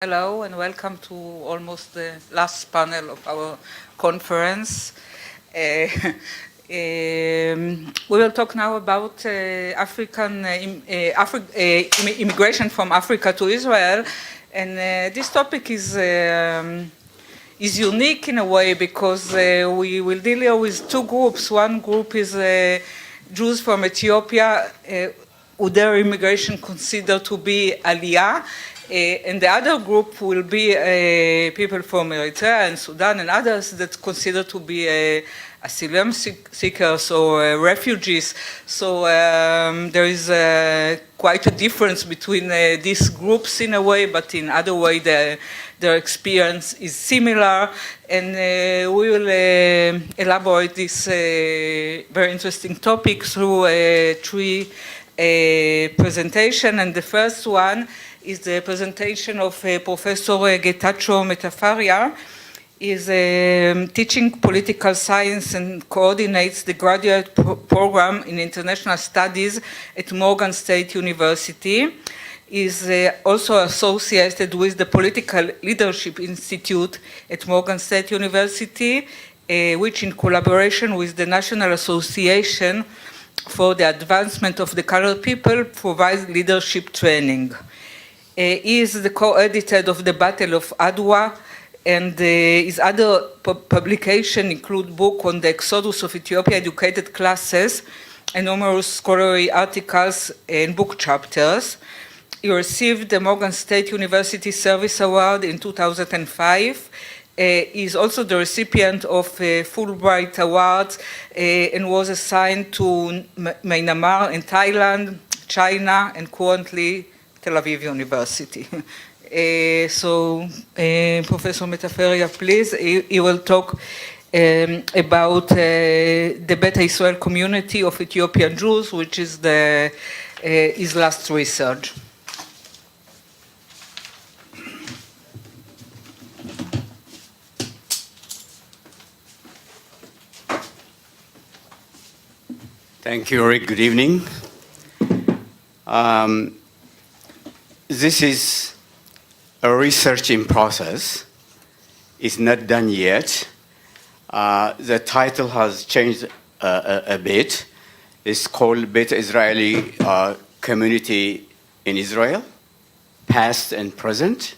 Hello and welcome to almost the last panel of our conference. We will talk now about immigration from Africa to Israel, and this topic is unique in a way because we will deal here with two groups. One group is Jews from Ethiopia, who their immigration considered to be Aliyah. And the other group will be people from Eritrea and Sudan and others that consider to be asylum seekers or refugees. So there is quite a difference between these groups in a way, but in other way their experience is similar. And we will elaborate this very interesting topic through three presentations. And the first one is the presentation of Professor Getachew Metaferia. Is teaching political science and coordinates the graduate program in international studies at Morgan State University. Is also associated with the Political Leadership Institute at Morgan State University, which in collaboration with the National Association for the Advancement of the Colored People provides leadership training. He is the co-editor of the Battle of Adwa, and his other publications include book on the exodus of Ethiopian educated classes and numerous scholarly articles and book chapters. He received the Morgan State University Service Award in 2005. He is also the recipient of Fulbright Awards and was assigned to Myanmar and Thailand, China, and currently Tel Aviv University. Professor Metaferia, please, he will talk about the Bete Israel community of Ethiopian Jews, which is his last research. Thank you, Rick. Good evening. This is a research in process. It's not done yet. The title has changed a bit. It's called Bete Israeli Community in Israel, Past and Present.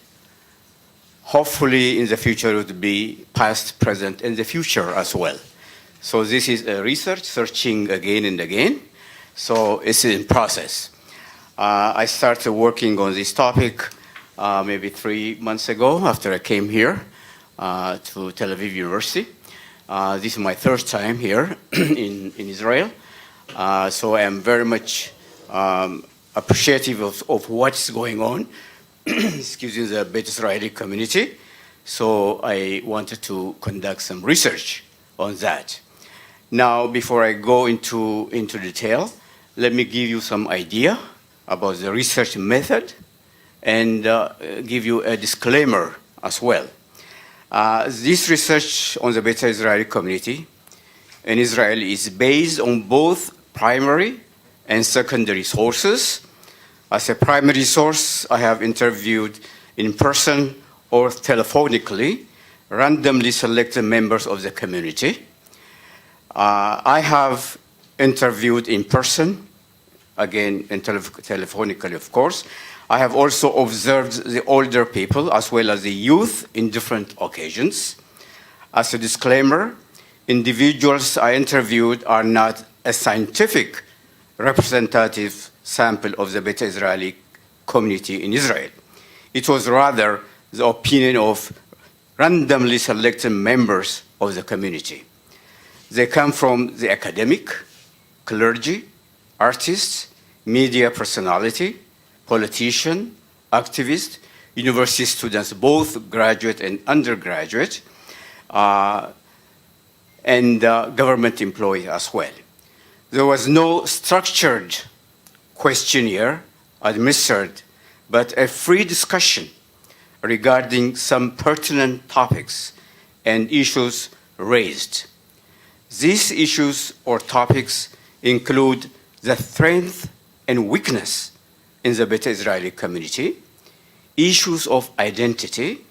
Hopefully in the future it will be past, present, and the future as well. So this is a research, searching again and again. So it's in process. I started working on this topic maybe 3 months ago after I came here to Tel Aviv University. This is my third time here in Israel. So I am very much appreciative of what's going on, excuse me, the Bete Israeli community. So I wanted to conduct some research on that. Now, before I go into detail, let me give you some idea about the research method and give you a disclaimer as well. This research on the Bete Israeli community in Israel is based on both primary and secondary sources. As a primary source, I have interviewed in person or telephonically randomly selected members of the community. I have interviewed in person, again, and telephonically, of course. I have also observed the older people as well as the youth in different occasions. As a disclaimer, individuals I interviewed are not a scientific representative sample of the Bete Israeli community in Israel. It was rather the opinion of randomly selected members of the community. They come from the academic, clergy, artists, media personality, politician, activist, university students, both graduate and undergraduate, and government employees as well. There was no structured questionnaire administered, but a free discussion regarding some pertinent topics and issues raised. These issues or topics include the strength and weakness in the Bete Israeli community, issues of identity,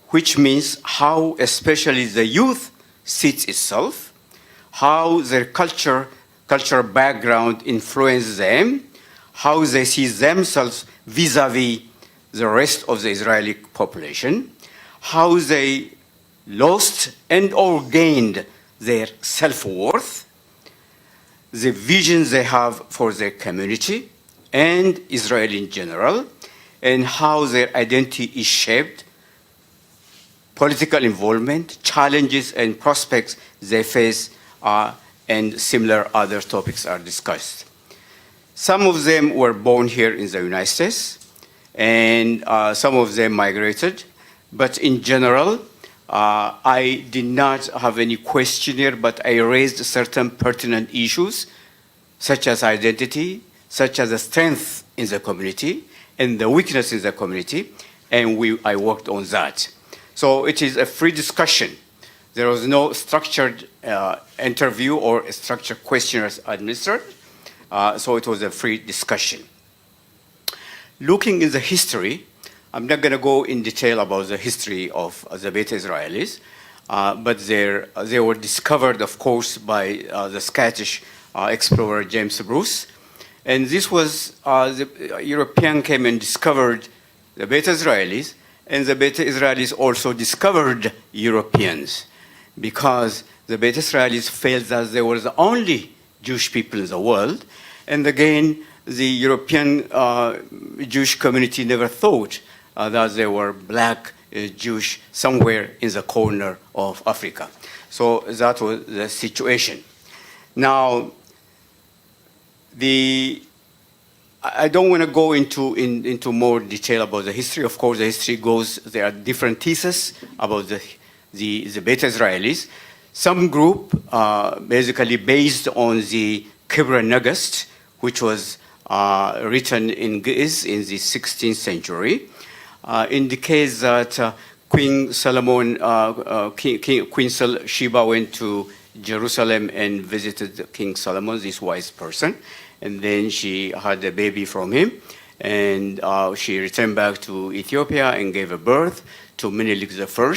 which means how especially the youth sees itself, how their cultural background influences them, how they see themselves vis-à-vis the rest of the Israeli population, how they lost and or gained their self-worth, the vision they have for their community and Israel in general, and how their identity is shaped, political involvement, challenges and prospects they face, and similar other topics are discussed. Some of them were born here in the United States, and some of them migrated, but in general, I did not have any questionnaire, but I raised certain pertinent issues, such as identity, such as the strength in the community, and the weakness in the community, and I worked on that. So it is a free discussion. There was no structured interview or a structured questionnaires administered, so it was a free discussion. Looking in the history, I'm not going to go in detail about the history of the Bete Israelis, but they were discovered, of course, by the Scottish explorer James Bruce. And this was, the European came and discovered the Bete Israelis, and the Bete Israelis also discovered Europeans, because the Bete Israelis felt that they were the only Jewish people in the world. And again, the European Jewish community never thought that there were black Jewish somewhere in the corner of Africa. So that was the situation. Now, I don't want to go into more detail about the history. Of course, the history goes, there are different theses about the Bete Israelis. Some group, basically based on the Kibra Nagast, which was written in Ge'ez in the 16th century, indicates that Queen Sheba went to Jerusalem and visited King Solomon, this wise person, and then she had a baby from him, and she returned back to Ethiopia and gave a birth to Menelik I.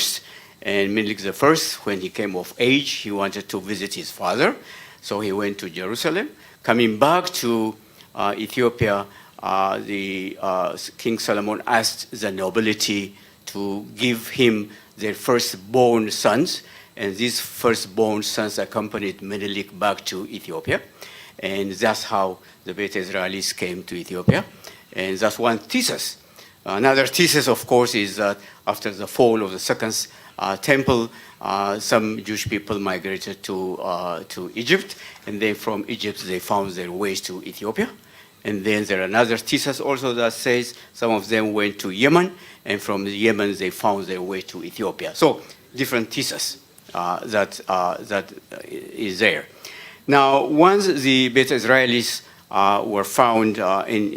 And Menelik I, when he came of age, he wanted to visit his father, so he went to Jerusalem. Coming back to Ethiopia, King Solomon asked the nobility to give him their firstborn sons, and these firstborn sons accompanied Menelik back to Ethiopia, and that's how the Bete Israelis came to Ethiopia, and that's one thesis. Another thesis, of course, is that after the fall of the Second Temple, some Jewish people migrated to Egypt, and then from Egypt they found their ways to Ethiopia. And then there are another thesis also that says some of them went to Yemen, and from Yemen they found their way to Ethiopia. So different thesis that is there. Now, once the Bete Israelis were found in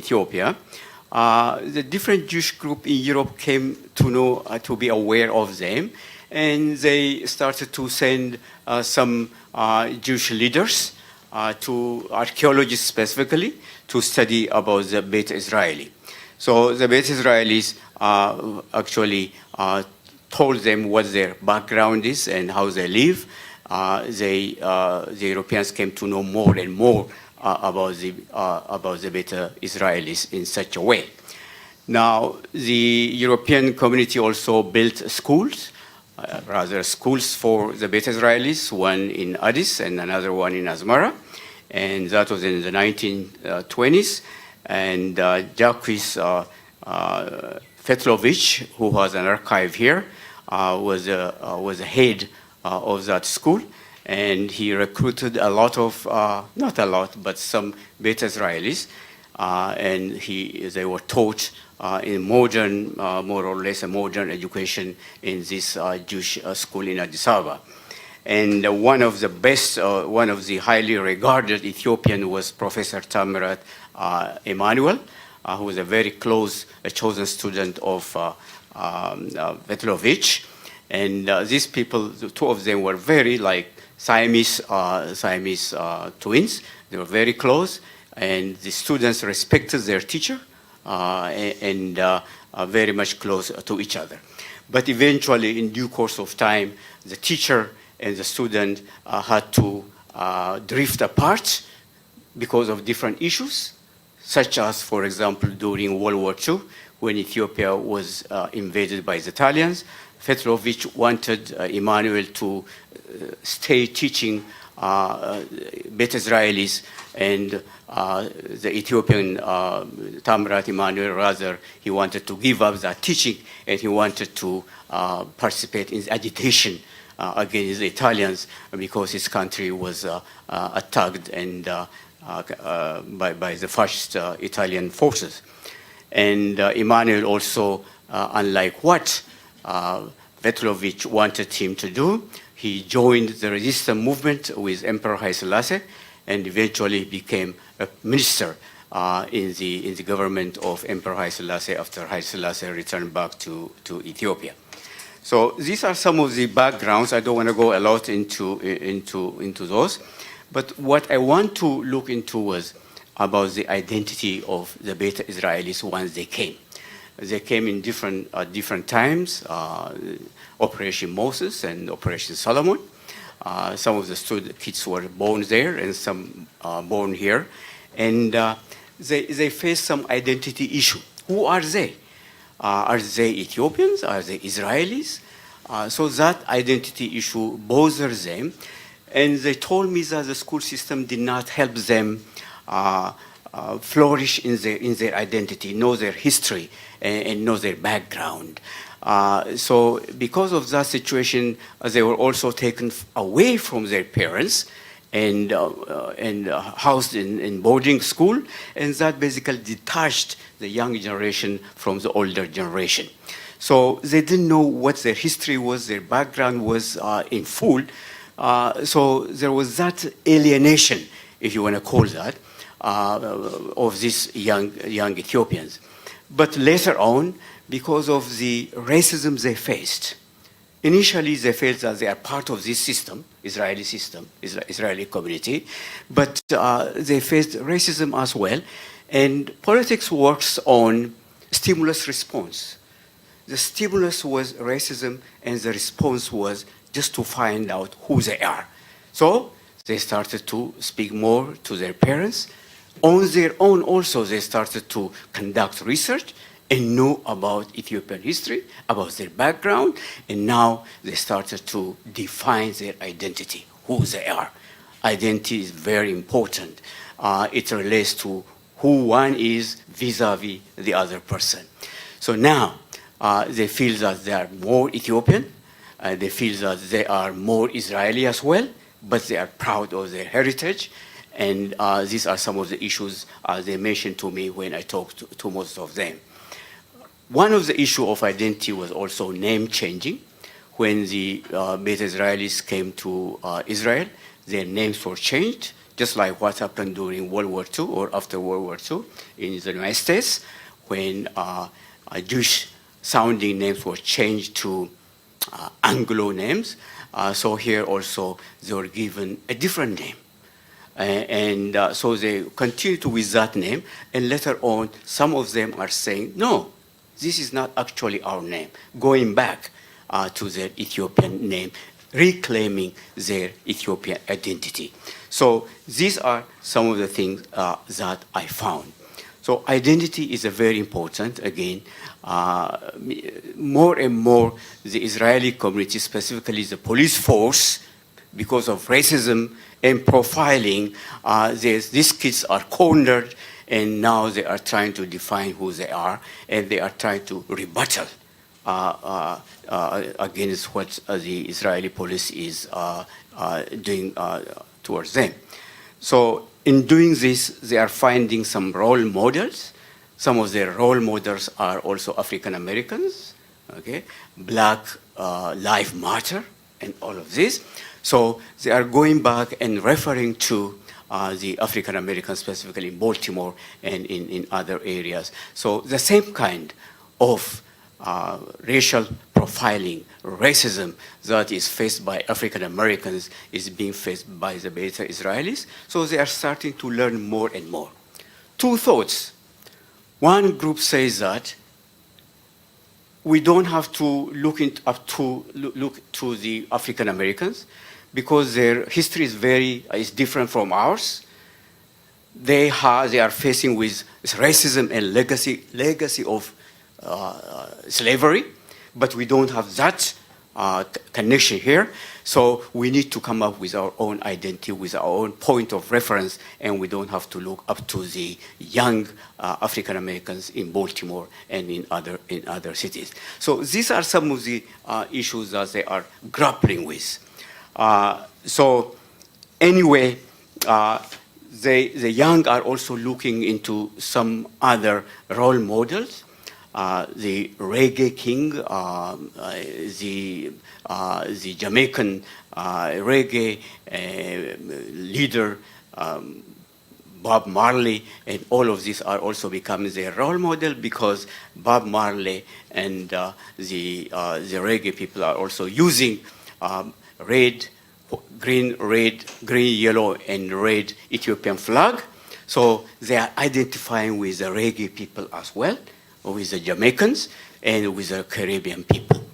Ethiopia, the different Jewish group in Europe came to know, to be aware of them, and they started to send some Jewish leaders to archaeologists specifically to study about the Bete Israeli. So the Bete Israelis actually told them what their background is and how they live. The Europeans came to know more and more about the Bete Israelis in such a way. Now, the European community also built schools, schools for the Bete Israelis, one in Addis and another one in Asmara, and that was in the 1920s. And Jacques Fetlovich, who has an archive here, was the head of that school, and he recruited a lot of, not a lot, but some Bete Israelis, and they were taught in modern, more or less a modern education in this Jewish school in Addis Ababa. And one of the best, one of the highly regarded Ethiopian was Professor Tamirat Emmanuel, who was a very close, chosen student of Vetlovich. And these people, the two of them were very like Siamese twins. They were very close, and the students respected their teacher and very much close to each other. But eventually, in due course of time, the teacher and the student had to drift apart because of different issues, such as, for example, during World War II, when Ethiopia was invaded by the Italians. Petrovich wanted Emmanuel to stay teaching Bete Israelis, and the Ethiopian Tamrat Emmanuel, rather, he wanted to give up that teaching, and he wanted to participate in the agitation against the Italians because his country was attacked and by the fascist Italian forces. And Emmanuel also, unlike what Petrovich wanted him to do, he joined the resistance movement with Emperor Haile Selassie and eventually became a minister in the government of Emperor Haile Selassie after Haile Selassie returned back to Ethiopia. So these are some of the backgrounds. I don't want to go a lot into those. But what I want to look into was about the identity of the Beta Israelis once they came. They came in different times, Operation Moses and Operation Solomon. Some of the kids were born there and some born here. And they faced some identity issue. Who are they? Are they Ethiopians? Are they Israelis? So that identity issue bothers them. And they told me that the school system did not help them flourish in their identity, know their history, and know their background. So because of that situation, they were also taken away from their parents and housed in boarding school, and that basically detached the young generation from the older generation. So they didn't know what their history was, their background was in full. So there was that alienation, if you want to call that, of these young Ethiopians. But later on, because of the racism they faced, initially they felt that they are part of this system, Israeli community, but they faced racism as well. And politics works on stimulus response. The stimulus was racism, and the response was just to find out who they are. So they started to speak more to their parents. On their own also, they started to conduct research and know about Ethiopian history, about their background, and now they started to define their identity, who they are. Identity is very important. It relates to who one is vis-a-vis the other person. So now they feel that they are more Ethiopian, they feel that they are more Israeli as well, but they are proud of their heritage. And these are some of the issues they mentioned to me when I talked to most of them. One of the issues of identity was also name changing. When the Beta Israelis came to Israel, their names were changed, just like what happened during World War II or after World War II in the United States, when Jewish sounding names were changed to Anglo names. So here also they were given a different name. And so they continued with that name, and later on some of them are saying, no, this is not actually our name, going back to their Ethiopian name, reclaiming their Ethiopian identity. So these are some of the things that I found. So identity is a very important, again, more and more the Israeli community, specifically the police force, because of racism and profiling, these kids are cornered, and now they are trying to define who they are, and they are trying to rebuttal against what the Israeli police is doing towards them. So in doing this, they are finding some role models. Some of their role models are also African Americans, okay? Black Lives Matter, and all of this. So they are going back and referring to the African Americans, specifically in Baltimore and in other areas. So the same kind of racial profiling, racism that is faced by African Americans is being faced by the Beta Israelis. So they are starting to learn more and more. Two thoughts. One group says that we don't have to look to the African Americans because their history is different from ours. They are facing with racism and legacy of slavery, but we don't have that connection here. So we need to come up with our own identity, with our own point of reference, and we don't have to look up to the young African Americans in Baltimore and in other cities. So these are some of the issues that they are grappling with. So anyway, the young are also looking into some other role models. The reggae king, the Jamaican reggae leader, Bob Marley, and all of these are also becoming their role model because Bob Marley and the reggae people are also using green, yellow, and red Ethiopian flag. So they are identifying with the reggae people as well, with the Jamaicans and with the Caribbean people.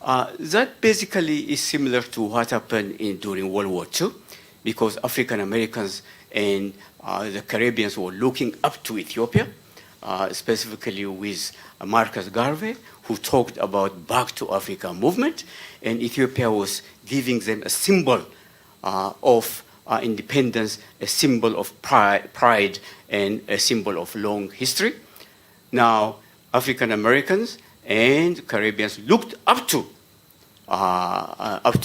That basically is similar to what happened during World War II, because African Americans and the Caribbeans were looking up to Ethiopia, specifically with Marcus Garvey, who talked about Back to Africa movement, and Ethiopia was giving them a symbol of independence, a symbol of pride, and a symbol of long history. Now, African Americans and Caribbeans looked up to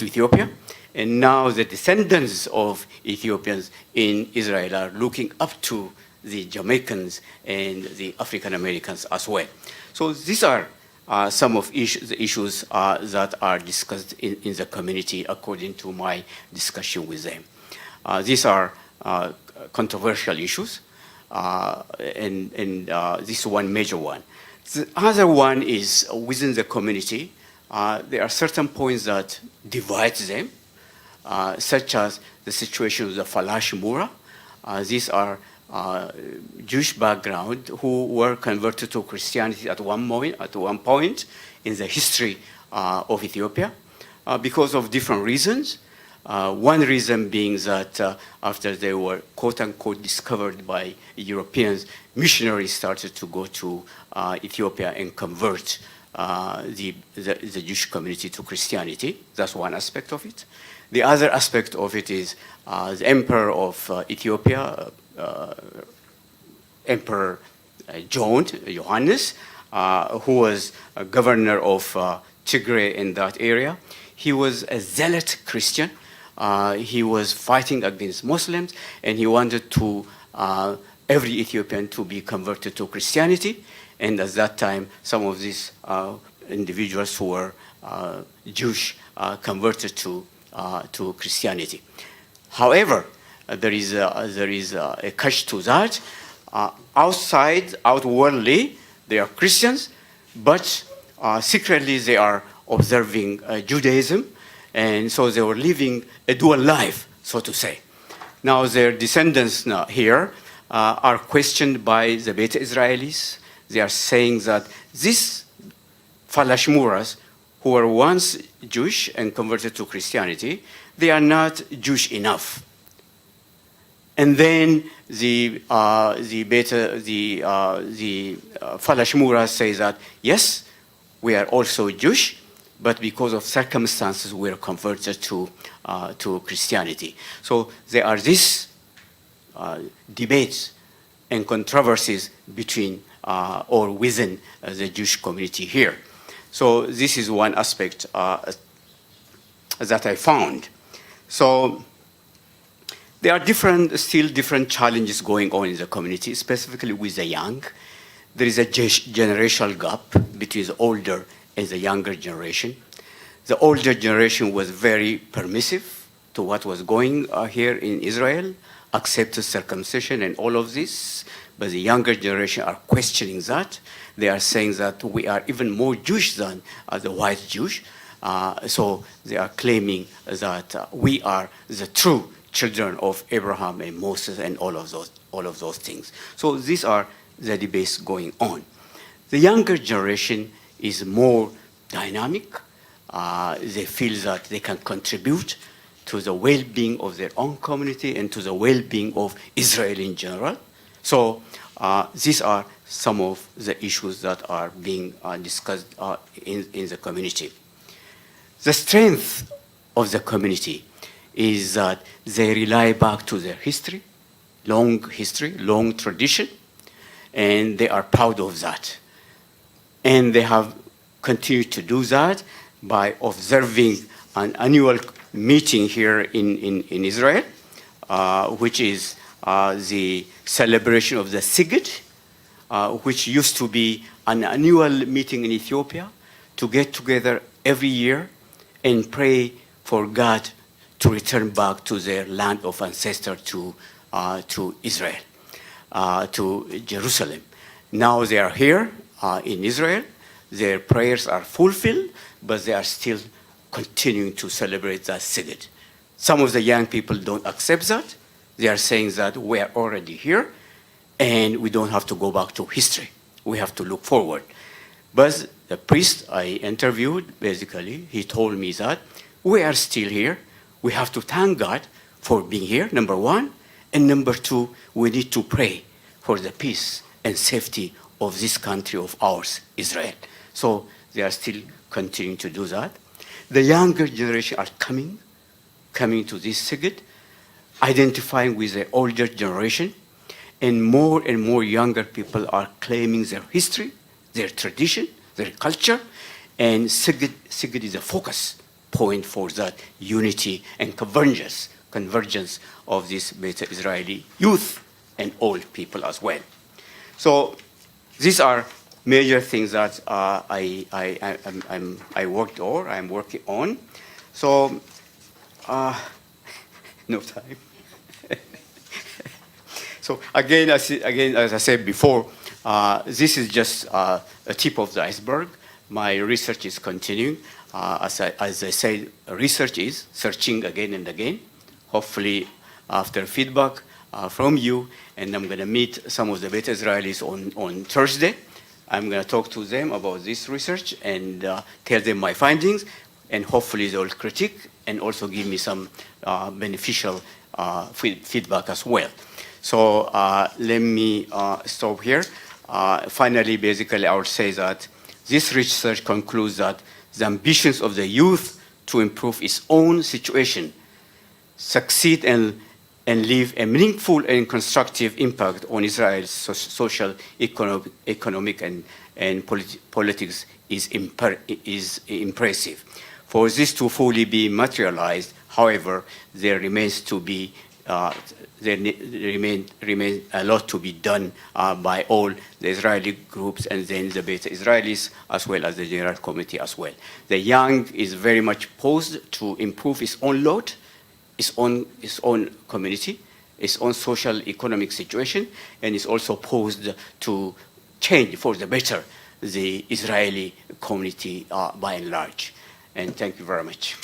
Ethiopia, and now the descendants of Ethiopians in Israel are looking up to the Jamaicans and the African Americans as well. So these are some of the issues that are discussed in the community according to my discussion with them. These are controversial issues, and this is one major one. The other one is within the community, there are certain points that divide them, such as the situation of the Falash Mura. These are Jewish background who were converted to Christianity at one point in the history of Ethiopia because of different reasons. One reason being that after they were quote-unquote discovered by Europeans, missionaries started to go to Ethiopia and convert the Jewish community to Christianity. That's one aspect of it. The other aspect of it is the emperor of Ethiopia, Emperor Johannes, who was a governor of Tigray in that area. He was a zealot Christian. He was fighting against Muslims, and he wanted to every Ethiopian to be converted to Christianity. And at that time, some of these individuals who were Jewish converted to Christianity. However, there is a catch to that. Outwardly, they are Christians, but secretly they are observing Judaism, and so they were living a dual life, so to say. Now their descendants here are questioned by the Bete Israelis. They are saying that these Falashmuras, who were once Jewish and converted to Christianity, they are not Jewish enough. And then the Falashmura says that yes, we are also Jewish, but because of circumstances, we are converted to Christianity. So there are these debates and controversies between or within the Jewish community here. So this is one aspect that I found. So there are still different challenges going on in the community, specifically with the young. There is a generational gap between the older and the younger generation. The older generation was very permissive to what was going here in Israel, accepted circumcision and all of this, but the younger generation are questioning that. They are saying that we are even more Jewish than the white Jews. So they are claiming that we are the true children of Abraham and Moses and all of those things. So these are the debates going on. The younger generation is more dynamic. They feel that they can contribute to the well-being of their own community and to the well-being of Israel in general. So these are some of the issues that are being discussed in the community. The strength of the community is that they rely back to their history, long tradition, and they are proud of that. And they have continued to do that by observing an annual meeting here in Israel, which is the celebration of the Sigid, which used to be an annual meeting in Ethiopia to get together every year and pray for God to return back to their land of ancestor, to Israel, to Jerusalem. Now they are here in Israel. Their prayers are fulfilled, but they are still continuing to celebrate that Sigid. Some of the young people don't accept that. They are saying that we are already here and we don't have to go back to history. We have to look forward. But the priest I interviewed, basically, he told me that we are still here. We have to thank God for being here, number one. And number two, we need to pray for the peace and safety of this country of ours, Israel. So they are still continuing to do that. The younger generation are coming to this Sigid, identifying with the older generation, and more younger people are claiming their history, their tradition, their culture, and Sigid is a focus point for that unity and convergence of this Beta Israeli youth and old people as well. So these are major things that I'm working on. So no time. So again, as I said before, this is just a tip of the iceberg. My research is continuing. As I said, research is searching again and again. Hopefully, after feedback from you, and I'm going to meet some of the Beta Israelis on Thursday. I'm going to talk to them about this research and tell them my findings, and hopefully they will critique and also give me some beneficial feedback as well. So let me stop here. Finally, basically, I would say that this research concludes that the ambitions of the youth to improve its own situation, succeed and leave a meaningful and constructive impact on Israel's social, economic, and politics is impressive. For this to fully be materialized, however, there remains a lot to be done by all the Israeli groups and then the Beta Israelis as well as the general committee as well. The young is very much posed to improve its own lot, its own community, its own social economic situation, and is also posed to change for the better the Israeli community by and large. And thank you very much.